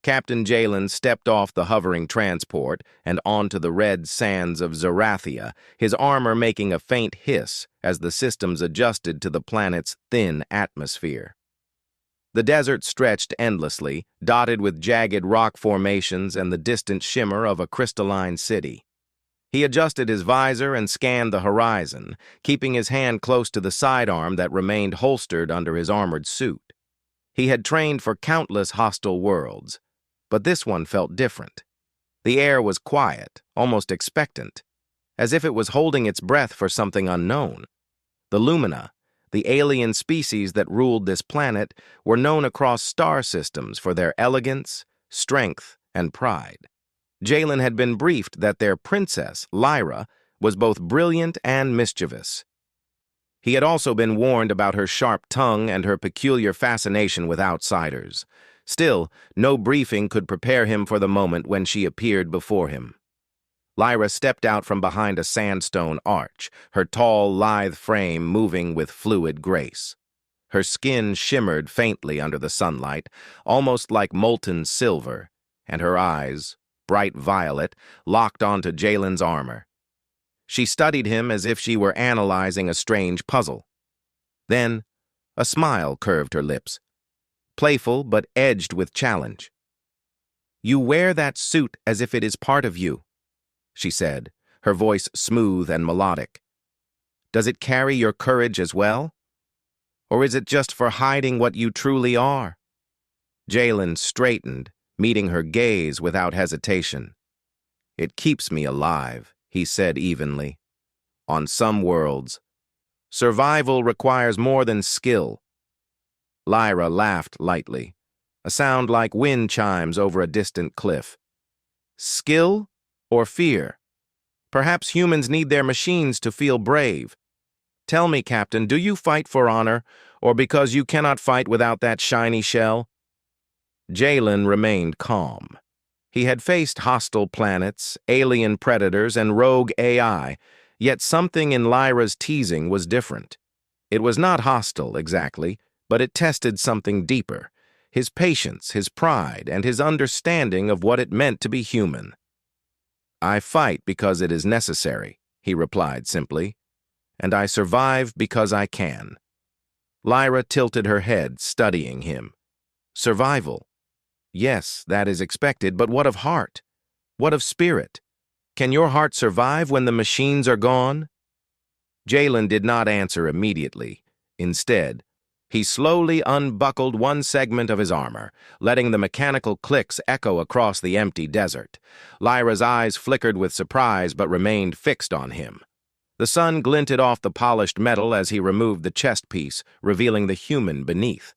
Captain Jalen stepped off the hovering transport and onto the red sands of Zerathia, his armor making a faint hiss as the systems adjusted to the planet's thin atmosphere. The desert stretched endlessly, dotted with jagged rock formations and the distant shimmer of a crystalline city. He adjusted his visor and scanned the horizon, keeping his hand close to the sidearm that remained holstered under his armored suit. He had trained for countless hostile worlds, but this one felt different. The air was quiet, almost expectant, as if it was holding its breath for something unknown. The Lumina, the alien species that ruled this planet, were known across star systems for their elegance, strength, and pride. Jalen had been briefed that their princess, Lyra, was both brilliant and mischievous. He had also been warned about her sharp tongue and her peculiar fascination with outsiders. Still, no briefing could prepare him for the moment when she appeared before him. Lyra stepped out from behind a sandstone arch, her tall, lithe frame moving with fluid grace. Her skin shimmered faintly under the sunlight, almost like molten silver, and her eyes, bright violet, locked onto Jalen's armor. She studied him as if she were analyzing a strange puzzle. Then, a smile curved her lips, playful but edged with challenge. "You wear that suit as if it is part of you," she said, her voice smooth and melodic. "Does it carry your courage as well? Or is it just for hiding what you truly are?" Jalen straightened, meeting her gaze without hesitation. "It keeps me alive," he said evenly. "On some worlds, survival requires more than skill." Lyra laughed lightly, a sound like wind chimes over a distant cliff. "Skill or fear? Perhaps humans need their machines to feel brave. Tell me, Captain, do you fight for honor, or because you cannot fight without that shiny shell?" Jalen remained calm. He had faced hostile planets, alien predators, and rogue AI, yet something in Lyra's teasing was different. It was not hostile, exactly, but it tested something deeper: his patience, his pride, and his understanding of what it meant to be human. "I fight because it is necessary," he replied simply, "and I survive because I can." Lyra tilted her head, studying him. "Survival? Yes, that is expected, but what of heart? What of spirit? Can your heart survive when the machines are gone?" Jalen did not answer immediately. Instead, he slowly unbuckled one segment of his armor, letting the mechanical clicks echo across the empty desert. Lyra's eyes flickered with surprise but remained fixed on him. The sun glinted off the polished metal as he removed the chest piece, revealing the human beneath.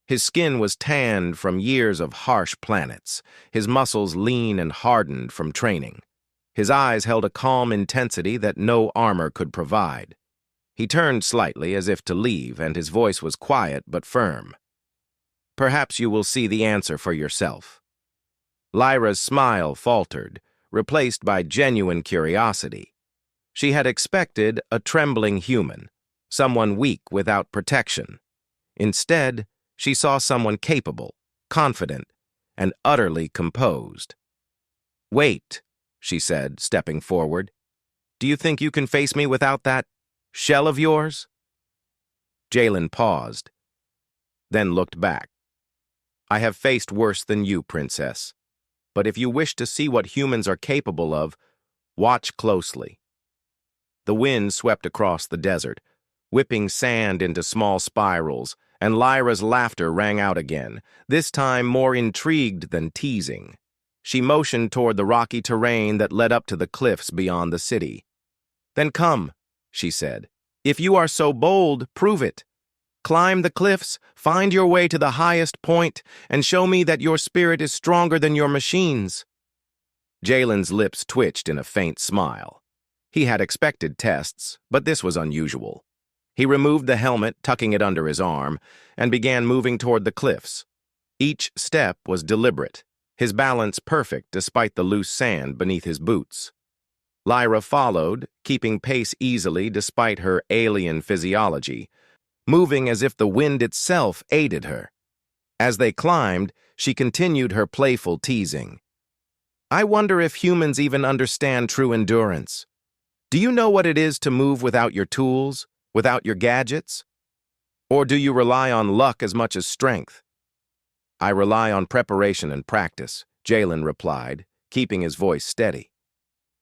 His skin was tanned from years of harsh planets, his muscles lean and hardened from training. His eyes held a calm intensity that no armor could provide. He turned slightly as if to leave, and his voice was quiet but firm. "Perhaps you will see the answer for yourself." Lyra's smile faltered, replaced by genuine curiosity. She had expected a trembling human, someone weak without protection. Instead, she saw someone capable, confident, and utterly composed. "Wait," she said, stepping forward. "Do you think you can face me without that shell of yours?" Jalen paused, then looked back. "I have faced worse than you, Princess. But if you wish to see what humans are capable of, watch closely." The wind swept across the desert, whipping sand into small spirals, and Lyra's laughter rang out again, this time more intrigued than teasing. She motioned toward the rocky terrain that led up to the cliffs beyond the city. "Then come," she said. "If you are so bold, prove it. Climb the cliffs, find your way to the highest point, and show me that your spirit is stronger than your machines." Jalen's lips twitched in a faint smile. He had expected tests, but this was unusual. He removed the helmet, tucking it under his arm, and began moving toward the cliffs. Each step was deliberate, his balance perfect despite the loose sand beneath his boots. Lyra followed, keeping pace easily despite her alien physiology, moving as if the wind itself aided her. As they climbed, she continued her playful teasing. I wonder if humans even understand true endurance. Do you know what it is to move without your tools, without your gadgets? Or do you rely on luck as much as strength? I rely on preparation and practice, Jalen replied, keeping his voice steady.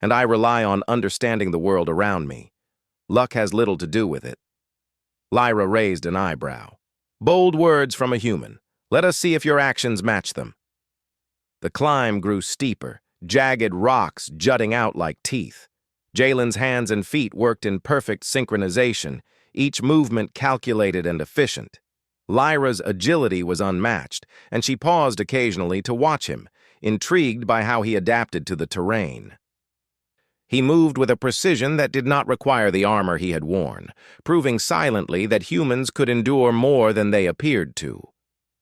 And I rely on understanding the world around me. Luck has little to do with it. Lyra raised an eyebrow. Bold words from a human. Let us see if your actions match them. The climb grew steeper, jagged rocks jutting out like teeth. Jalen's hands and feet worked in perfect synchronization, each movement calculated and efficient. Lyra's agility was unmatched, and she paused occasionally to watch him, intrigued by how he adapted to the terrain. He moved with a precision that did not require the armor he had worn, proving silently that humans could endure more than they appeared to.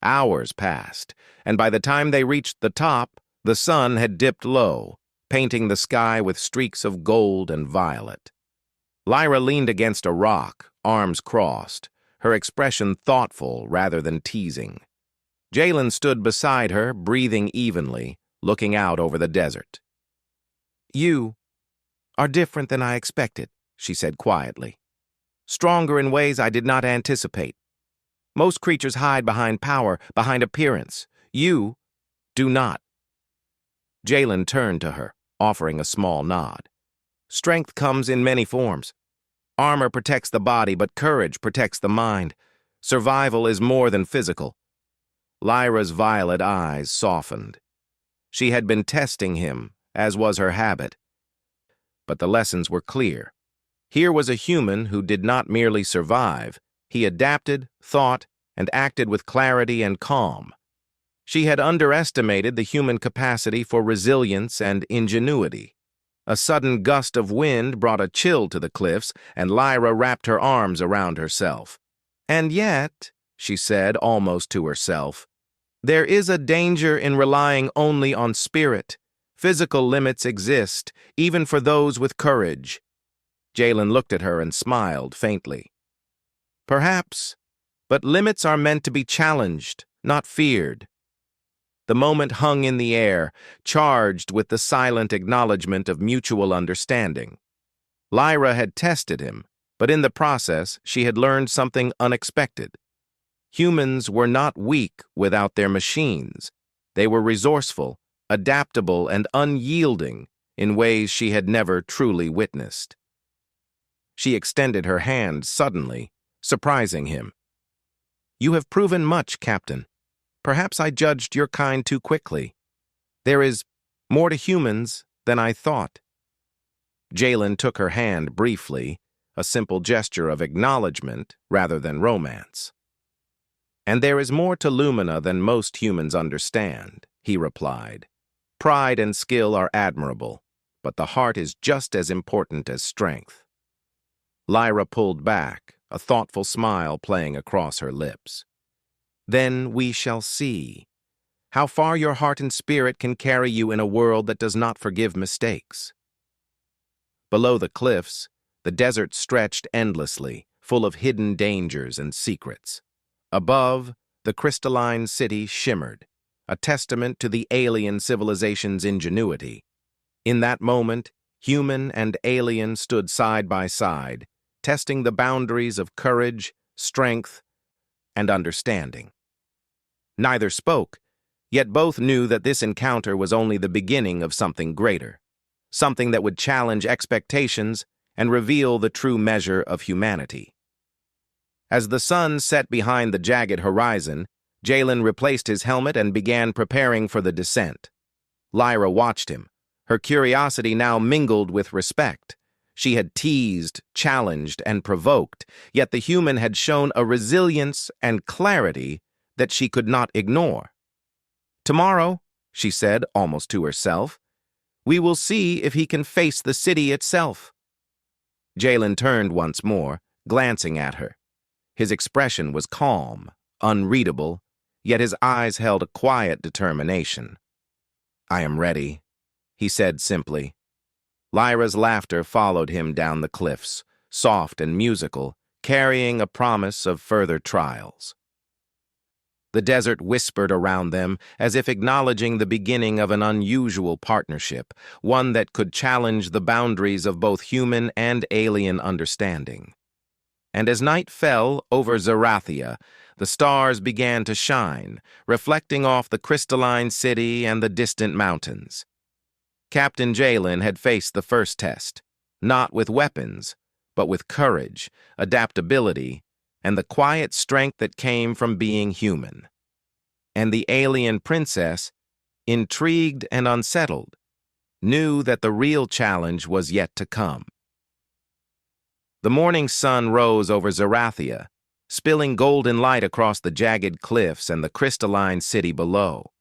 Hours passed, and by the time they reached the top, the sun had dipped low, painting the sky with streaks of gold and violet. Lyra leaned against a rock, arms crossed, her expression thoughtful rather than teasing. Jalen stood beside her, breathing evenly, looking out over the desert. You are different than I expected, she said quietly. Stronger in ways I did not anticipate. Most creatures hide behind power, behind appearance. You do not. Jalen turned to her, offering a small nod. Strength comes in many forms. Armor protects the body, but courage protects the mind. Survival is more than physical. Lyra's violet eyes softened. She had been testing him, as was her habit. But the lessons were clear. Here was a human who did not merely survive. He adapted, thought, and acted with clarity and calm. She had underestimated the human capacity for resilience and ingenuity. A sudden gust of wind brought a chill to the cliffs, and Lyra wrapped her arms around herself. And yet, she said almost to herself, there is a danger in relying only on spirit. Physical limits exist, even for those with courage. Jalen looked at her and smiled faintly. Perhaps, but limits are meant to be challenged, not feared. The moment hung in the air, charged with the silent acknowledgement of mutual understanding. Lyra had tested him, but in the process she had learned something unexpected. Humans were not weak without their machines. They were resourceful, adaptable, and unyielding in ways she had never truly witnessed. She extended her hand suddenly, surprising him. You have proven much, Captain. Perhaps I judged your kind too quickly. There is more to humans than I thought. Jalen took her hand briefly, a simple gesture of acknowledgement rather than romance. And there is more to Lumina than most humans understand, he replied. Pride and skill are admirable, but the heart is just as important as strength. Lyra pulled back, a thoughtful smile playing across her lips. Then we shall see how far your heart and spirit can carry you in a world that does not forgive mistakes. Below the cliffs, the desert stretched endlessly, full of hidden dangers and secrets. Above, the crystalline city shimmered, a testament to the alien civilization's ingenuity. In that moment, human and alien stood side by side, testing the boundaries of courage, strength, and understanding. Neither spoke, yet both knew that this encounter was only the beginning of something greater, something that would challenge expectations and reveal the true measure of humanity. As the sun set behind the jagged horizon, Jalen replaced his helmet and began preparing for the descent. Lyra watched him, her curiosity now mingled with respect. She had teased, challenged, and provoked, yet the human had shown a resilience and clarity that she could not ignore. Tomorrow, she said almost to herself, we will see if he can face the city itself. Jalen turned once more, glancing at her. His expression was calm, unreadable, yet his eyes held a quiet determination. I am ready, he said simply. Lyra's laughter followed him down the cliffs, soft and musical, carrying a promise of further trials. The desert whispered around them, as if acknowledging the beginning of an unusual partnership, one that could challenge the boundaries of both human and alien understanding. And as night fell over Zarathia, the stars began to shine, reflecting off the crystalline city and the distant mountains. Captain Jalen had faced the first test, not with weapons, but with courage, adaptability, and the quiet strength that came from being human. And the alien princess, intrigued and unsettled, knew that the real challenge was yet to come. The morning sun rose over Zarathia, spilling golden light across the jagged cliffs and the crystalline city below.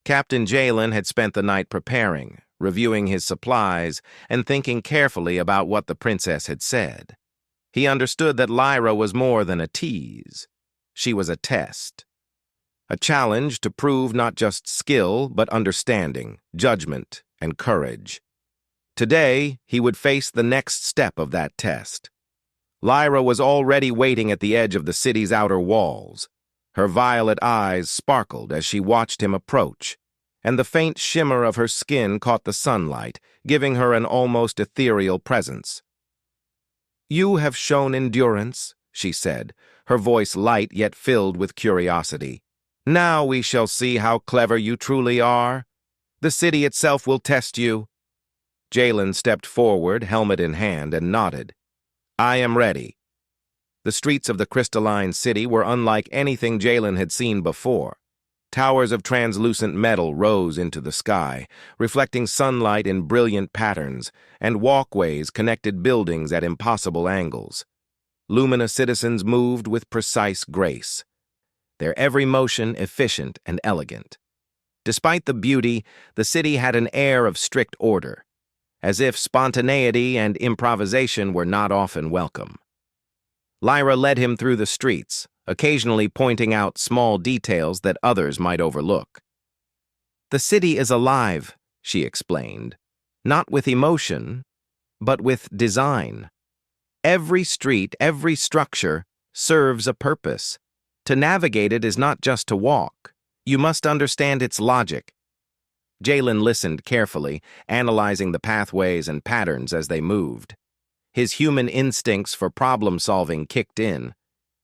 Captain Jalen had spent the night preparing, reviewing his supplies, and thinking carefully about what the princess had said. He understood that Lyra was more than a tease. She was a test. A challenge to prove not just skill, but understanding, judgment, and courage. Today, he would face the next step of that test. Lyra was already waiting at the edge of the city's outer walls. Her violet eyes sparkled as she watched him approach, and the faint shimmer of her skin caught the sunlight, giving her an almost ethereal presence. "You have shown endurance," she said, her voice light yet filled with curiosity. "Now we shall see how clever you truly are. The city itself will test you." Jalen stepped forward, helmet in hand, and nodded. "I am ready." The streets of the crystalline city were unlike anything Jalen had seen before. Towers of translucent metal rose into the sky, reflecting sunlight in brilliant patterns, and walkways connected buildings at impossible angles. Luminous citizens moved with precise grace, their every motion efficient and elegant. Despite the beauty, the city had an air of strict order, as if spontaneity and improvisation were not often welcome. Lyra led him through the streets, occasionally pointing out small details that others might overlook. "The city is alive," she explained, "not with emotion, but with design. Every street, every structure, serves a purpose. To navigate it is not just to walk. You must understand its logic." Jalen listened carefully, analyzing the pathways and patterns as they moved. His human instincts for problem-solving kicked in.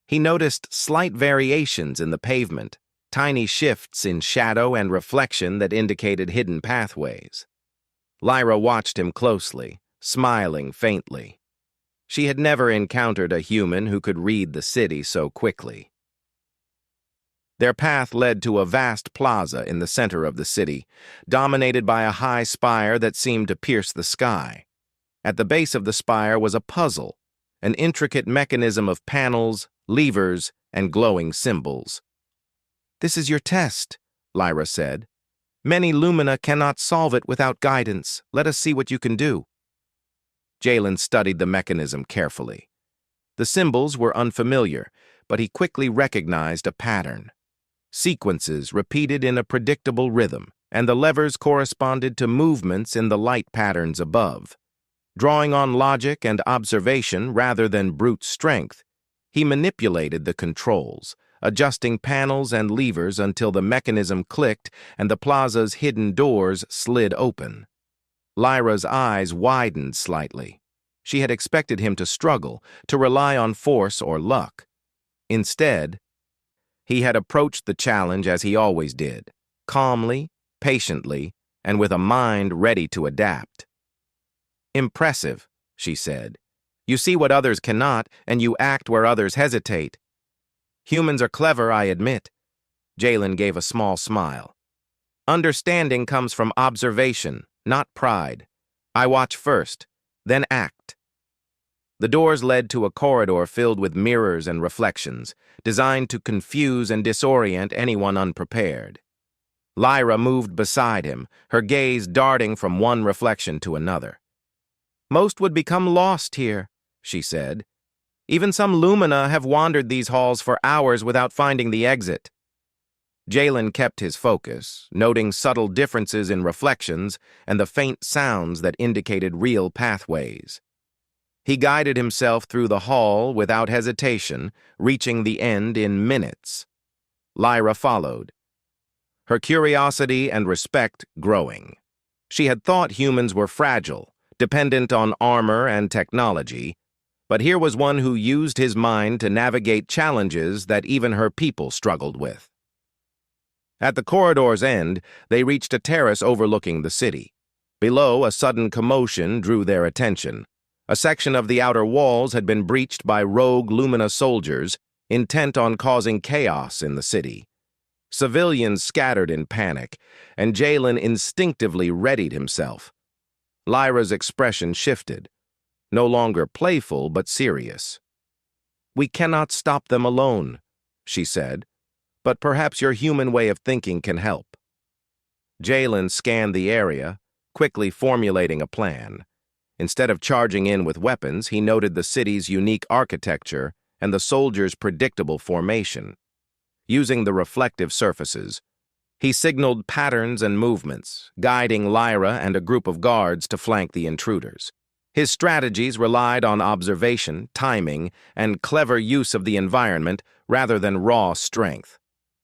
He noticed slight variations in the pavement, tiny shifts in shadow and reflection that indicated hidden pathways. Lyra watched him closely, smiling faintly. She had never encountered a human who could read the city so quickly. Their path led to a vast plaza in the center of the city, dominated by a high spire that seemed to pierce the sky. At the base of the spire was a puzzle, an intricate mechanism of panels, levers, and glowing symbols. "This is your test," Lyra said. "Many Lumina cannot solve it without guidance. Let us see what you can do." Jalen studied the mechanism carefully. The symbols were unfamiliar, but he quickly recognized a pattern. Sequences repeated in a predictable rhythm, and the levers corresponded to movements in the light patterns above. Drawing on logic and observation rather than brute strength, he manipulated the controls, adjusting panels and levers until the mechanism clicked and the plaza's hidden doors slid open. Lyra's eyes widened slightly. She had expected him to struggle, to rely on force or luck. Instead, he had approached the challenge as he always did, calmly, patiently, and with a mind ready to adapt. "Impressive," she said. "You see what others cannot, and you act where others hesitate." "Humans are clever, I admit." Jalen gave a small smile. "Understanding comes from observation, not pride. I watch first, then act." The doors led to a corridor filled with mirrors and reflections, designed to confuse and disorient anyone unprepared. Lyra moved beside him, her gaze darting from one reflection to another. "Most would become lost here," she said. "Even some Lumina have wandered these halls for hours without finding the exit." Jalen kept his focus, noting subtle differences in reflections and the faint sounds that indicated real pathways. He guided himself through the hall without hesitation, reaching the end in minutes. Lyra followed, her curiosity and respect growing. She had thought humans were fragile, dependent on armor and technology, but here was one who used his mind to navigate challenges that even her people struggled with. At the corridor's end, they reached a terrace overlooking the city. Below, a sudden commotion drew their attention. A section of the outer walls had been breached by rogue Lumina soldiers, intent on causing chaos in the city. Civilians scattered in panic, and Jalen instinctively readied himself. Lyra's expression shifted, no longer playful but serious. "We cannot stop them alone," she said, "but perhaps your human way of thinking can help." Jalen scanned the area, quickly formulating a plan. Instead of charging in with weapons, he noted the city's unique architecture and the soldiers' predictable formation. Using the reflective surfaces, he signaled patterns and movements, guiding Lyra and a group of guards to flank the intruders. His strategies relied on observation, timing, and clever use of the environment rather than raw strength.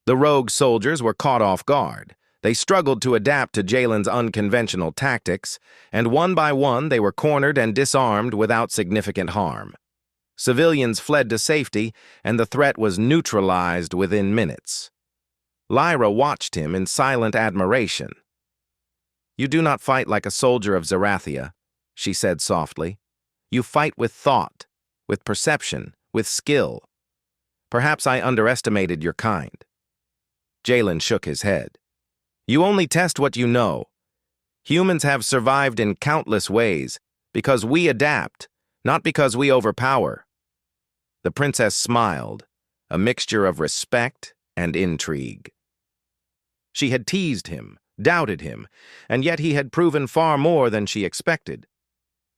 The rogue soldiers were caught off guard. They struggled to adapt to Jalen's unconventional tactics, and one by one they were cornered and disarmed without significant harm. Civilians fled to safety, and the threat was neutralized within minutes. Lyra watched him in silent admiration. "You do not fight like a soldier of Zarathia," she said softly. "You fight with thought, with perception, with skill. Perhaps I underestimated your kind." Jalen shook his head. "You only test what you know. Humans have survived in countless ways because we adapt, not because we overpower." The princess smiled, a mixture of respect and intrigue. She had teased him, doubted him, and yet he had proven far more than she expected.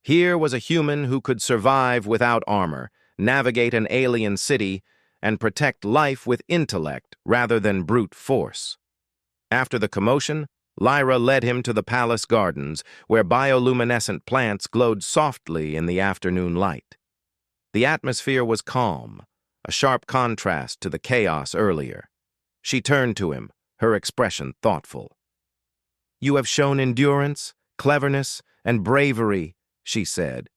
Here was a human who could survive without armor, navigate an alien city, and protect life with intellect rather than brute force. After the commotion, Lyra led him to the palace gardens, where bioluminescent plants glowed softly in the afternoon light. The atmosphere was calm, a sharp contrast to the chaos earlier. She turned to him, her expression thoughtful. "You have shown endurance, cleverness, and bravery," she said.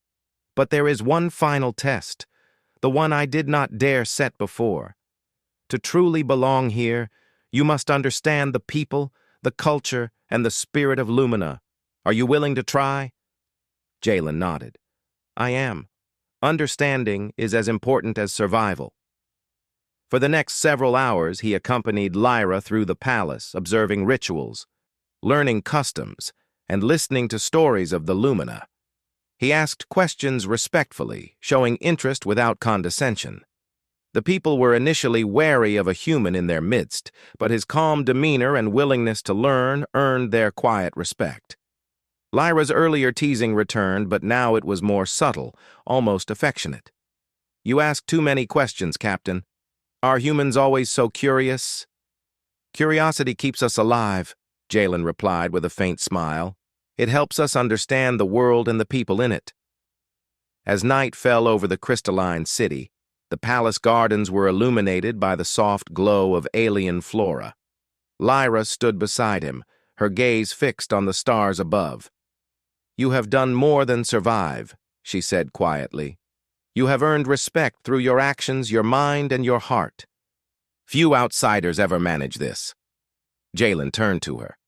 "But there is one final test, the one I did not dare set before. To truly belong here, you must understand the people, the culture, and the spirit of Lumina. Are you willing to try?" Jalen nodded. "I am. Understanding is as important as survival." For the next several hours, he accompanied Lyra through the palace, observing rituals, learning customs, and listening to stories of the Lumina. He asked questions respectfully, showing interest without condescension. The people were initially wary of a human in their midst, but his calm demeanor and willingness to learn earned their quiet respect. Lyra's earlier teasing returned, but now it was more subtle, almost affectionate. "You ask too many questions, Captain. Are humans always so curious?" "Curiosity keeps us alive," Jalen replied with a faint smile. "It helps us understand the world and the people in it." As night fell over the crystalline city, the palace gardens were illuminated by the soft glow of alien flora. Lyra stood beside him, her gaze fixed on the stars above. "You have done more than survive," she said quietly. "You have earned respect through your actions, your mind, and your heart. Few outsiders ever manage this." Jalen turned to her.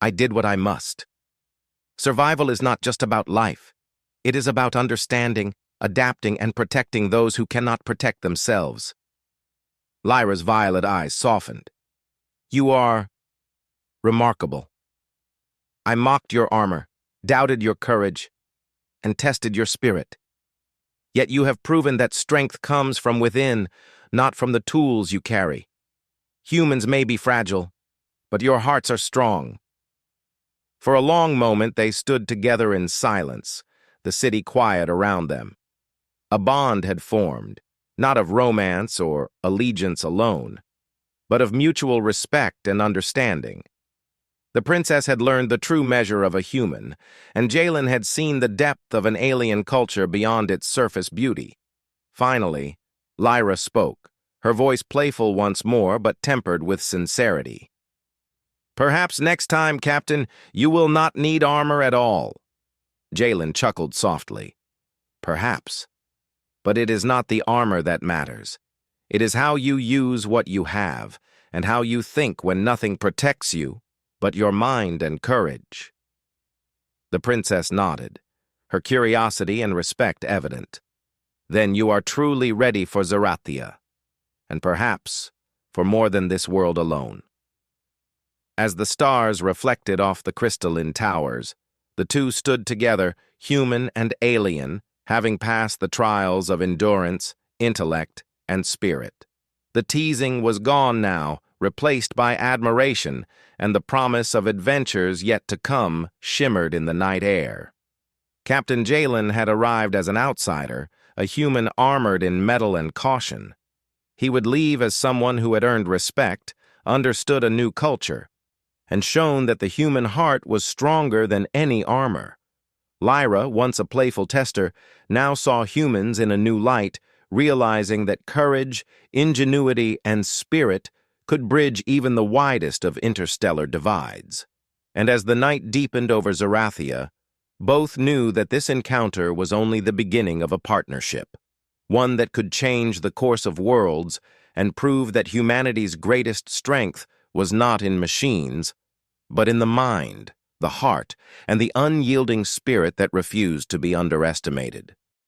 "I did what I must. Survival is not just about life. It is about understanding, adapting, and protecting those who cannot protect themselves." Lyra's violet eyes softened. "You are remarkable. I mocked your armor, doubted your courage, and tested your spirit. Yet you have proven that strength comes from within, not from the tools you carry. Humans may be fragile, but your hearts are strong." For a long moment they stood together in silence, the city quiet around them. A bond had formed, not of romance or allegiance alone, but of mutual respect and understanding. The princess had learned the true measure of a human, and Jalen had seen the depth of an alien culture beyond its surface beauty. Finally, Lyra spoke, her voice playful once more but tempered with sincerity. "Perhaps next time, Captain, you will not need armor at all." Jalen chuckled softly. "Perhaps. But it is not the armor that matters. It is how you use what you have, and how you think when nothing protects you but your mind and courage." The princess nodded, her curiosity and respect evident. "Then you are truly ready for Zarathia, and perhaps for more than this world alone." As the stars reflected off the crystalline towers, the two stood together, human and alien, having passed the trials of endurance, intellect, and spirit. The teasing was gone now, replaced by admiration, and the promise of adventures yet to come shimmered in the night air. Captain Jalen had arrived as an outsider, a human armored in metal and caution. He would leave as someone who had earned respect, understood a new culture, and shown that the human heart was stronger than any armor. Lyra, once a playful tester, now saw humans in a new light, realizing that courage, ingenuity, and spirit could bridge even the widest of interstellar divides. And as the night deepened over Zarathia, both knew that this encounter was only the beginning of a partnership, one that could change the course of worlds and prove that humanity's greatest strength was not in machines, but in the mind, the heart, and the unyielding spirit that refused to be underestimated.